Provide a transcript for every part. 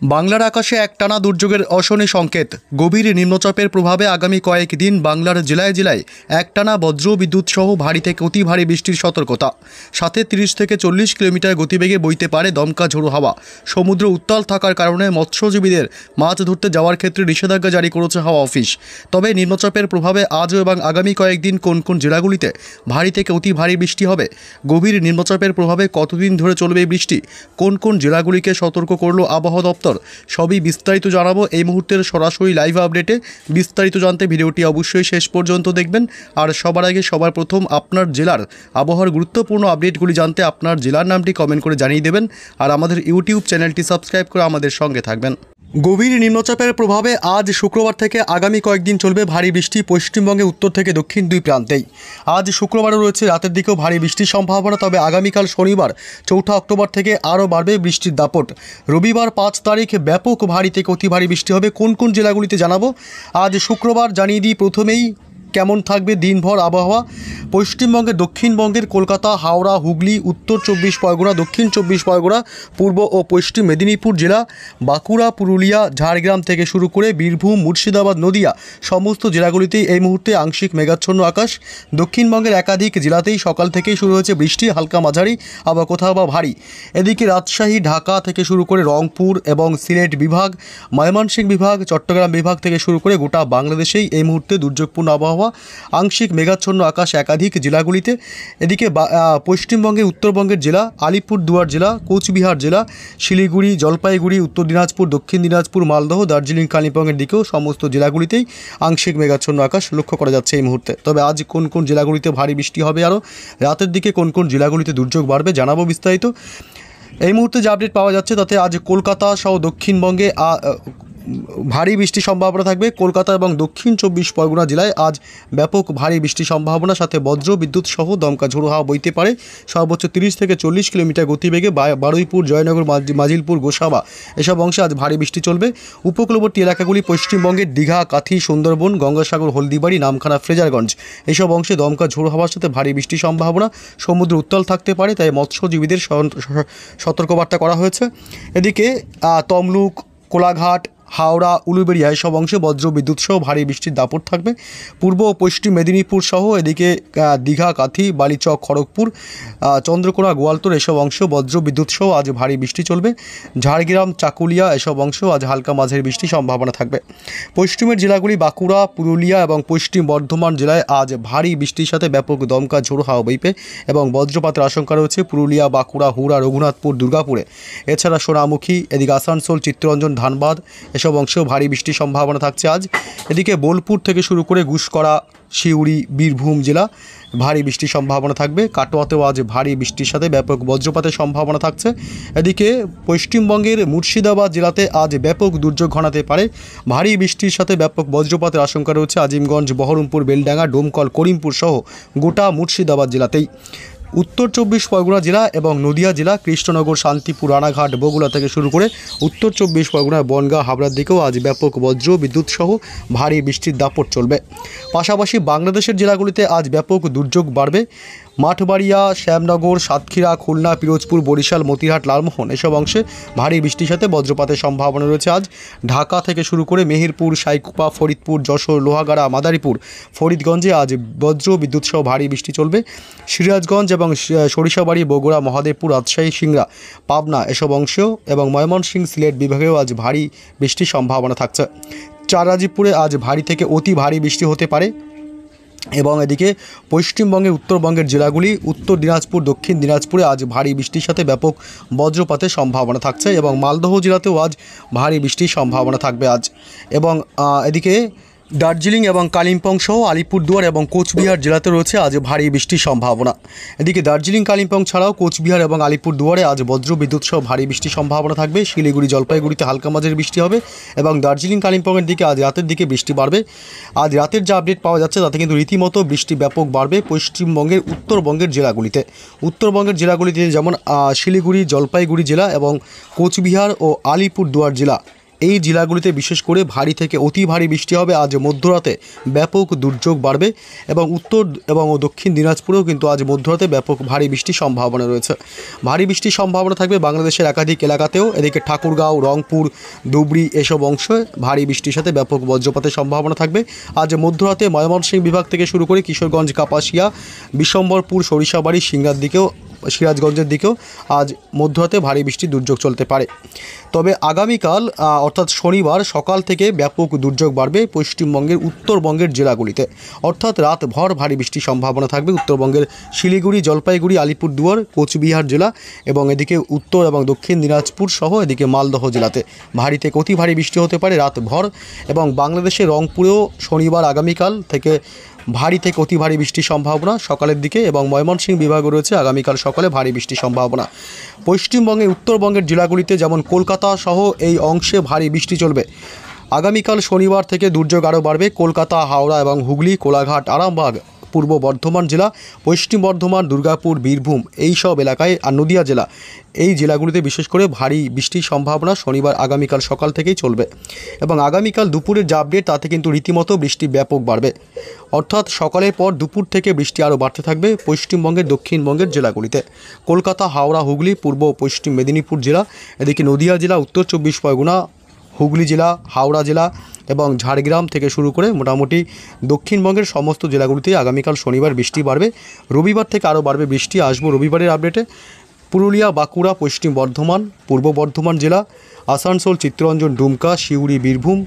বাংলার আকাশে একটানা দুর্যোগের অশনি সংকেত। গভীর নিম্নচাপের প্রভাবে আগামী কয়েকদিন বাংলার জেলায় জেলায় একটানা বজ্র বিদ্যুৎ সহ ভারী থেকে অতি ভারী বৃষ্টির সতর্কতা। সাথে 30 থেকে 40 কিলোমিটার গতিবেগে বইতে পারে দমকা ঝোড়ো হাওয়া। সমুদ্র উত্তাল থাকার কারণে মৎস্যজীবীদের মাছ ধরতে যাওয়ার ক্ষেত্রে নিষেধাজ্ঞা জারি করেছে হাওয়া অফিস। তবে নিম্নচাপের প্রভাবে আজও এবং আগামী কয়েকদিন কোন কোন জেলাগুলিতে ভারী থেকে অতি ভারী বৃষ্টি হবে, গভীর নিম্নচাপের প্রভাবে কতদিন ধরে চলবে এই বৃষ্টি, কোন কোন জেলাগুলিকে সতর্ক করল আবহাওয়া দপ্তর, সবই বিস্তারিত জানাবো এই মুহূর্তের সরাসরি লাইভ আপডেটে। বিস্তারিত জানতে ভিডিওটি অবশ্যই শেষ পর্যন্ত দেখবেন। আর সবার আগে সবার প্রথম আপনার জেলার আবহাওয়ার গুরুত্বপূর্ণ আপডেটগুলি জানতে আপনার জেলার নামটি কমেন্ট করে জানিয়ে দেবেন। আর আমাদের ইউটিউব চ্যানেলটি সাবস্ক্রাইব করে আমাদের সঙ্গে থাকবেন। গভীর নিম্নচাপের প্রভাবে আজ শুক্রবার থেকে আগামী কয়েকদিন চলবে ভারী বৃষ্টি পশ্চিমবঙ্গে উত্তর থেকে দক্ষিণ দুই প্রান্তেই। আজ শুক্রবারও রয়েছে রাতের দিকেও ভারী বৃষ্টির সম্ভাবনা। তবে আগামীকাল শনিবার 4 অক্টোবর থেকে আরও বাড়বে বৃষ্টির দাপট। রবিবার 5 তারিখ ব্যাপক ভারী থেকে অতি ভারী বৃষ্টি হবে। কোন কোন জেলাগুলিতে জানাবো। আজ শুক্রবার জানিয়ে দিই প্রথমেই কেমন থাকবে দিনভর আবহাওয়া। পশ্চিমবঙ্গের দক্ষিণবঙ্গের কলকাতা, হাওড়া, হুগলি, উত্তর 24 পরগনা, দক্ষিণ 24 পরগনা, পূর্ব ও পশ্চিম মেদিনীপুর জেলা, বাঁকুড়া, পুরুলিয়া, ঝাড়গ্রাম থেকে শুরু করে বীরভূম, মুর্শিদাবাদ, নদিয়া সমস্ত জেলাগুলিতেই এই মুহূর্তে আংশিক মেঘাচ্ছন্ন আকাশ। দক্ষিণবঙ্গের একাধিক জেলাতেই সকাল থেকেই শুরু হয়েছে বৃষ্টি, হালকা মাঝারি আবার কোথাও বা ভারী। এদিকে রাজশাহী, ঢাকা থেকে শুরু করে রংপুর এবং সিলেট বিভাগ, ময়মনসিংহ বিভাগ, চট্টগ্রাম বিভাগ থেকে শুরু করে গোটা বাংলাদেশেই এই মুহূর্তে দুর্যোগপূর্ণ আবহাওয়া, আংশিক মেঘাচ্ছন্ন আকাশ একাধিক জেলাগুলিতে। এদিকে পশ্চিমবঙ্গের উত্তরবঙ্গের জেলা আলিপুরদুয়ার জেলা, কোচবিহার জেলা, শিলিগুড়ি, জলপাইগুড়ি, উত্তর দিনাজপুর, দক্ষিণ দিনাজপুর, মালদহ, দার্জিলিং, কালিম্পংয়ের দিকেও সমস্ত জেলাগুলিতেই আংশিক মেঘাচ্ছন্ন আকাশ লক্ষ্য করা যাচ্ছে এই মুহূর্তে। তবে আজ কোন কোন জেলাগুলিতে ভারী বৃষ্টি হবে, আরও রাতের দিকে কোন কোন জেলাগুলিতে দুর্যোগ বাড়বে জানাবো বিস্তারিত। এই মুহূর্তে যে আপডেট পাওয়া যাচ্ছে তাতে আজ কলকাতা সহ দক্ষিণবঙ্গে ভারী বৃষ্টির সম্ভাবনা থাকবে। কলকাতা এবং দক্ষিণ 24 পরগনা জেলায় আজ ব্যাপক ভারী বৃষ্টির সম্ভাবনা, সাথে বজ্র বিদ্যুৎ সহ দমকা ঝোড়ো হাওয়া বইতে পারে। সর্বোচ্চ 30 থেকে 40 কিলোমিটার গতিবেগে বারুইপুর, জয়নগর, মাজিলপুর, গোসাবা এসব অংশে আজ ভারী বৃষ্টি চলবে। উপকূলবর্তী এলাকাগুলি পশ্চিমবঙ্গের দীঘা, কাথি, সুন্দরবন, গঙ্গাসাগর, হলদিবাড়ি, নামখানা, ফ্রেজারগঞ্জ এসব অংশে দমকা ঝোড়ো হাওয়ার সাথে ভারী বৃষ্টির সম্ভাবনা। সমুদ্র উত্তাল থাকতে পারে, তাই মৎস্যজীবীদের সতর্কবার্তা করা হয়েছে। এদিকে তমলুক, কোলাঘাট, হাওড়া, উলুবেড়িয়া এসব অংশে বজ্র বিদ্যুৎ সহ ভারী বৃষ্টির দাপট থাকবে। পূর্ব ও পশ্চিম মেদিনীপুর সহ এদিকে দীঘা, কাথি, বালিচক, খড়গপুর, চন্দ্রকোনা, গোয়ালতোড় এসব অংশ বজ্র বিদ্যুৎ সহ আজ ভারী বৃষ্টি চলবে। ঝাড়গ্রাম, চাকুলিয়া এসব অংশ আজ হালকা মাঝারি বৃষ্টির সম্ভাবনা থাকবে। পশ্চিমের জেলাগুলি বাঁকুড়া, পুরুলিয়া এবং পশ্চিম বর্ধমান জেলায় আজ ভারী বৃষ্টির সাথে ব্যাপক দমকা ঝোড়ো হাওয়া বইবে এবং বজ্রপাতের আশঙ্কা রয়েছে পুরুলিয়া, বাঁকুড়া, হুড়া, রঘুনাথপুর, দুর্গাপুরে। এছাড়া সোনামুখী, এদিকে আসানসোল, চিত্তরঞ্জন, ধানবাদ এসব অংশেও ভারী বৃষ্টির সম্ভাবনা থাকছে আজ। এদিকে বোলপুর থেকে শুরু করে গুসকরা, সিউড়ি, বীরভূম জেলা ভারী বৃষ্টির সম্ভাবনা থাকবে। কাটোয়াতেও আজ ভারী বৃষ্টির সাথে ব্যাপক বজ্রপাতের সম্ভাবনা থাকছে। এদিকে পশ্চিমবঙ্গের মুর্শিদাবাদ জেলাতে আজ ব্যাপক দুর্যোগ ঘনাতে পারে। ভারী বৃষ্টির সাথে ব্যাপক বজ্রপাতের আশঙ্কা রয়েছে আজিমগঞ্জ, বহরমপুর, বেলডাঙ্গা, ডোমকল, করিমপুর সহ গোটা মুর্শিদাবাদ জেলাতেই। উত্তর 24 পরগনা জেলা এবং নদিয়া জেলা, কৃষ্ণনগর, শান্তিপুর, রানাঘাট, বগুড়া থেকে শুরু করে উত্তর 24 পরগনার বনগাঁ, হাবড়ার দিকেও আজ ব্যাপক বজ্র বিদ্যুৎ সহ ভারী বৃষ্টির দাপট চলবে। পাশাপাশি বাংলাদেশের জেলাগুলিতে আজ ব্যাপক দুর্যোগ বাড়বে। মাঠবাড়িয়া, শ্যামনগর, সাতক্ষীরা, খুলনা, পিরোজপুর, বরিশাল, মতিরহাট, লালমোহন এসব অংশে ভারী বৃষ্টির সাথে বজ্রপাতের সম্ভাবনা রয়েছে আজ। ঢাকা থেকে শুরু করে মেহেরপুর, সাইকুপা, ফরিদপুর, যশোর, লোহাগাড়া, মাদারীপুর, ফরিদগঞ্জে আজ বজ্র বিদ্যুৎ সহ ভারী বৃষ্টি চলবে। সিরাজগঞ্জ এবং সরিষাবাড়ি, বগুড়া, মহাদেবপুর, রাজশাহী, সিংড়া, পাবনা এসব অংশেও এবং ময়মনসিংহ, সিলেট বিভাগেও আজ ভারী বৃষ্টির সম্ভাবনা থাকছে। চারাজিপুরে আজ ভারী থেকে অতি ভারী বৃষ্টি হতে পারে। এবং এদিকে পশ্চিমবঙ্গের উত্তরবঙ্গের জেলাগুলি উত্তর দিনাজপুর, দক্ষিণ দিনাজপুরে আজ ভারী বৃষ্টির সাথে ব্যাপক বজ্রপাতের সম্ভাবনা থাকছে এবং মালদহ জেলাতেও আজ ভারী বৃষ্টির সম্ভাবনা থাকবে আজ। এবং এদিকে দার্জিলিং এবং কালিম্পং সহ আলিপুরদুয়ার এবং কোচবিহার জেলাতে রয়েছে আজ ভারী বৃষ্টির সম্ভাবনা। এদিকে দার্জিলিং, কালিম্পং ছাড়াও কোচবিহার এবং আলিপুরদুয়ারে আজ বজ্র বিদ্যুৎ সহ ভারী বৃষ্টির সম্ভাবনা থাকবে। শিলিগুড়ি, জলপাইগুড়িতে হালকা মাঝারি বৃষ্টি হবে এবং দার্জিলিং, কালিম্পংয়ের দিকে আজ রাতের দিকে বৃষ্টি বাড়বে। আজ রাতের যে আপডেট পাওয়া যাচ্ছে তাতে কিন্তু রীতিমতো বৃষ্টি ব্যাপক বাড়বে পশ্চিমবঙ্গের উত্তরবঙ্গের জেলাগুলিতে। উত্তরবঙ্গের জেলাগুলিতে যেমন শিলিগুড়ি, জলপাইগুড়ি জেলা এবং কোচবিহার ও আলিপুরদুয়ার জেলা এই জেলাগুলিতে বিশেষ করে ভারী থেকে অতি ভারী বৃষ্টি হবে। আজ মধ্যরাতে ব্যাপক দুর্যোগ বাড়বে এবং উত্তর এবং দক্ষিণ দিনাজপুরেও কিন্তু আজ মধ্যরাতে ব্যাপক ভারী বৃষ্টির সম্ভাবনা রয়েছে। ভারী বৃষ্টির সম্ভাবনা থাকবে বাংলাদেশের একাধিক এলাকাতেও। এদিকে ঠাকুরগাঁও, রংপুর, ধুবড়ী এসব অংশে ভারী বৃষ্টির সাথে ব্যাপক বজ্রপাতের সম্ভাবনা থাকবে। আজ মধ্যরাতে ময়মনসিংহ বিভাগ থেকে শুরু করে কিশোরগঞ্জ, কাপাসিয়া, বিশ্বম্বরপুর, সরিষাবাড়ি, সিরাজগঞ্জের দিকেও আজ মধ্যরাতে ভারী বৃষ্টির দুর্যোগ চলতে পারে। তবে আগামীকাল অর্থাৎ শনিবার সকাল থেকে ব্যাপক দুর্যোগ বাড়বে পশ্চিমবঙ্গের উত্তরবঙ্গের জেলাগুলিতে, অর্থাৎ রাতভর ভারী বৃষ্টির সম্ভাবনা থাকবে উত্তরবঙ্গের শিলিগুড়ি, জলপাইগুড়ি, আলিপুরদুয়ার, কোচবিহার জেলা এবং এদিকে উত্তর এবং দক্ষিণ দিনাজপুর সহ এদিকে মালদহ জেলাতে ভারী থেকে অতি ভারী বৃষ্টি হতে পারে রাতভর। এবং বাংলাদেশের রংপুরেও শনিবার আগামীকাল থেকে ভারী থেকে অতি ভারী বৃষ্টির সম্ভাবনা সকালের দিকে এবং ময়মনসিংহ বিভাগে রয়েছে আগামীকাল সকালে ভারী বৃষ্টির সম্ভাবনা। পশ্চিমবঙ্গের উত্তরবঙ্গের জেলাগুলিতে যেমন কলকাতা সহ এই অংশে ভারী বৃষ্টি চলবে। আগামীকাল শনিবার থেকে দুর্যোগ আরও বাড়বে কলকাতা, হাওড়া এবং হুগলি, কোলাঘাট, আরামবাগ, পূর্ব বর্ধমান জেলা, পশ্চিম বর্ধমান, দুর্গাপুর, বীরভূম এই সব এলাকায় আর নদিয়া জেলা, এই জেলাগুলিতে বিশেষ করে ভারী বৃষ্টির সম্ভাবনা শনিবার আগামীকাল সকাল থেকেই চলবে। এবং আগামীকাল দুপুরের যে আপডেট তাতে কিন্তু রীতিমতো বৃষ্টি ব্যাপক বাড়বে, অর্থাৎ সকালের পর দুপুর থেকে বৃষ্টি আরও বাড়তে থাকবে পশ্চিমবঙ্গের দক্ষিণবঙ্গের জেলাগুলিতে। কলকাতা, হাওড়া, হুগলি, পূর্ব পশ্চিম মেদিনীপুর জেলা, এদিকে নদিয়া জেলা, উত্তর চব্বিশ পরগনা, হুগলি জেলা, হাওড়া জেলা এবং ঝাড়গ্রাম থেকে শুরু করে মোটামুটি দক্ষিণবঙ্গের সমস্ত জেলাগুলিতেই আগামীকাল শনিবার বৃষ্টি বাড়বে। রবিবার থেকে আরও বাড়বে বৃষ্টি। আসবো রবিবারের আপডেটে। পুরুলিয়া, বাঁকুড়া, পশ্চিম বর্ধমান, পূর্ব বর্ধমান জেলা, আসানসোল, চিত্তরঞ্জন, ডুমকা, সিউড়ি, বীরভূম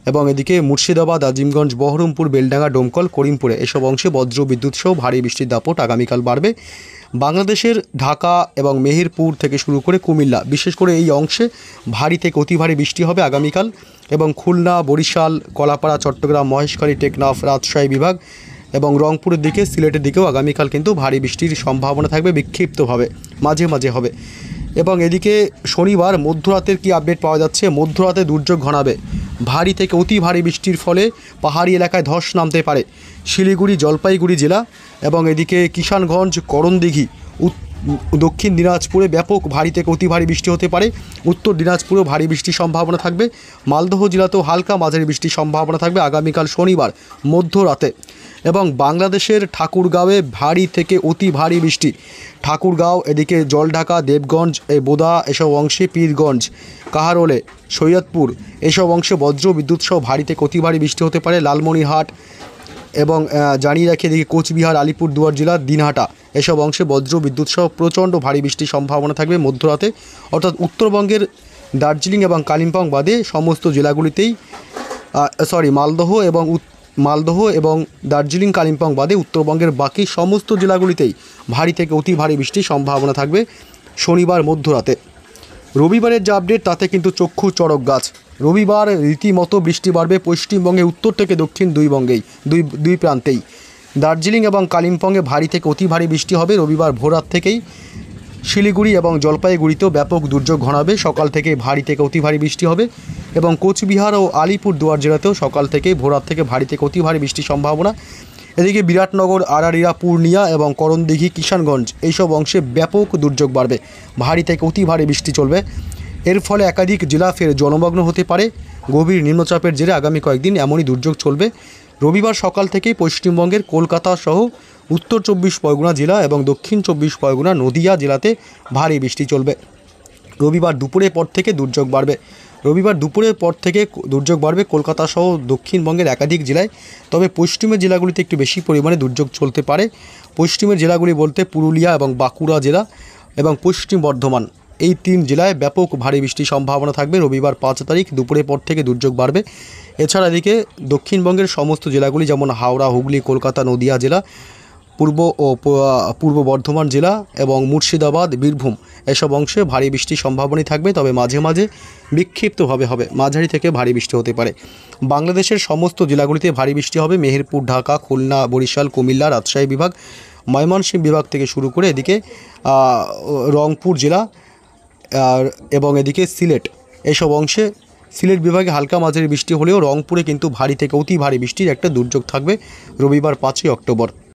এবং এদিকে মুর্শিদাবাদ, আজিমগঞ্জ, বহরমপুর, বেলডাঙ্গা, ডোমকল, করিমপুরে এসব অংশে বজ্র বিদ্যুৎ সহ ভারী বৃষ্টির দাপট আগামীকাল বাড়বে। বাংলাদেশের ঢাকা এবং মেহেরপুর থেকে শুরু করে কুমিল্লা বিশেষ করে এই অংশে ভারী থেকে অতি ভারী বৃষ্টি হবে আগামীকাল। এবং খুলনা, বরিশাল, কলাপাড়া, চট্টগ্রাম, মহেশখালী, টেকনাফ, রাজশাহী বিভাগ এবং রংপুরের দিকে, সিলেটের দিকেও আগামীকাল কিন্তু ভারী বৃষ্টির সম্ভাবনা থাকবে, বিক্ষিপ্তভাবে মাঝে মাঝে হবে। এবং এদিকে শনিবার মধ্যরাতের কি আপডেট পাওয়া যাচ্ছে, মধ্যরাতে দুর্যোগ ঘনাবে। ভারী থেকে অতি ভারী বৃষ্টির ফলে পাহাড়ি এলাকায় ধস নামতে পারে শিলিগুড়ি, জলপাইগুড়ি জেলা এবং এদিকে কিষানগঞ্জ, করণদিঘি, দক্ষিণ দিনাজপুরে ব্যাপক ভারী থেকে অতি ভারী বৃষ্টি হতে পারে। উত্তর দিনাজপুরেও ভারী বৃষ্টির সম্ভাবনা থাকবে। মালদহ জেলাতেও হালকা মাঝারি বৃষ্টির সম্ভাবনা থাকবে আগামীকাল শনিবার মধ্যরাতে। এবং বাংলাদেশের ঠাকুরগাঁওয়ে ভারী থেকে অতি ভারী বৃষ্টি। ঠাকুরগাঁও, এদিকে জলঢাকা, দেবগঞ্জ, বোদা এসব অংশে, পীরগঞ্জ, কাহারোলে, সৈয়দপুর এসব অংশে বজ্র বিদ্যুৎ সহ ভারী থেকে অতি ভারী বৃষ্টি হতে পারে। লালমনিরহাট এবং জানিয়ে রাখি এদিকে কোচবিহার, আলিপুরদুয়ার জেলার দিনহাটা এসব অংশে বজ্র বিদ্যুৎ সহ প্রচণ্ড ভারী বৃষ্টির সম্ভাবনা থাকবে মধ্যরাতে। অর্থাৎ উত্তরবঙ্গের দার্জিলিং এবং কালিম্পং বাদে সমস্ত জেলাগুলিতেই মালদহ এবং দার্জিলিং, কালিম্পং বাদে উত্তরবঙ্গের বাকি সমস্ত জেলাগুলিতেই ভারী থেকে অতি ভারী বৃষ্টির সম্ভাবনা থাকবে শনিবার মধ্যরাতে। রবিবারের যে আপডেট তাতে কিন্তু চক্ষু চড়ক গাছ। রবিবার রীতিমতো বৃষ্টি বাড়বে পশ্চিমবঙ্গে উত্তর থেকে দক্ষিণ দুই প্রান্তেই। দার্জিলিং এবং কালিম্পংয়ে ভারী থেকে অতি ভারী বৃষ্টি হবে রবিবার ভোররাত থেকেই। শিলিগুড়ি এবং জলপাইগুড়িতেও ব্যাপক দুর্যোগ ঘনাবে, সকাল থেকে ভারী থেকে অতি ভারী বৃষ্টি হবে। এবং কোচবিহার ও আলিপুরদুয়ার জেলাতেও সকাল থেকেই ভোররাত থেকে ভারী থেকে অতি ভারী বৃষ্টির সম্ভাবনা। এদিকে বিরাটনগর, আরারিয়া, পূর্ণিয়া এবং করণদিঘি, কিষানগঞ্জ এইসব অংশে ব্যাপক দুর্যোগ বাড়বে, ভারী থেকে অতি ভারী বৃষ্টি চলবে। এর ফলে একাধিক জেলা ফের জলমগ্ন হতে পারে। গভীর নিম্নচাপের জেরে আগামী কয়েকদিন এমনই দুর্যোগ চলবে। রবিবার সকাল থেকেই পশ্চিমবঙ্গের কলকাতা সহ উত্তর চব্বিশ পরগনা জেলা এবং দক্ষিণ চব্বিশ পরগনা, নদিয়া জেলাতে ভারী বৃষ্টি চলবে। রবিবার দুপুরের পর থেকে দুর্যোগ বাড়বে কলকাতা সহ দক্ষিণবঙ্গের একাধিক জেলায়। তবে পশ্চিমের জেলাগুলিতে একটু বেশি পরিমাণে দুর্যোগ চলতে পারে। পশ্চিমের জেলাগুলি বলতে পুরুলিয়া এবং বাঁকুড়া জেলা এবং পশ্চিম বর্ধমান, এই তিন জেলায় ব্যাপক ভারী বৃষ্টির সম্ভাবনা থাকবে রবিবার 5 তারিখ দুপুরের পর থেকে দুর্যোগ বাড়বে। এছাড়া এদিকে দক্ষিণবঙ্গের সমস্ত জেলাগুলি যেমন হাওড়া, হুগলি, কলকাতা, নদিয়া জেলা, পূর্ব বর্ধমান জেলা এবং মুর্শিদাবাদ, বীরভূম এসব অংশে ভারী বৃষ্টির সম্ভাবনাই থাকবে। তবে মাঝে মাঝে বিক্ষিপ্তভাবে হবে, মাঝারি থেকে ভারী বৃষ্টি হতে পারে। বাংলাদেশের সমস্ত জেলাগুলিতে ভারী বৃষ্টি হবে। মেহেরপুর, ঢাকা, খুলনা, বরিশাল, কুমিল্লা, রাজশাহী বিভাগ, ময়মনসিংহ বিভাগ থেকে শুরু করে এদিকে রংপুর জেলা এবং এদিকে সিলেট এসব অংশে, সিলেট বিভাগে হালকা মাঝারি বৃষ্টি হলেও রংপুরে কিন্তু ভারী থেকে অতি ভারী বৃষ্টির একটা দুর্যোগ থাকবে রবিবার 5ই অক্টোবর।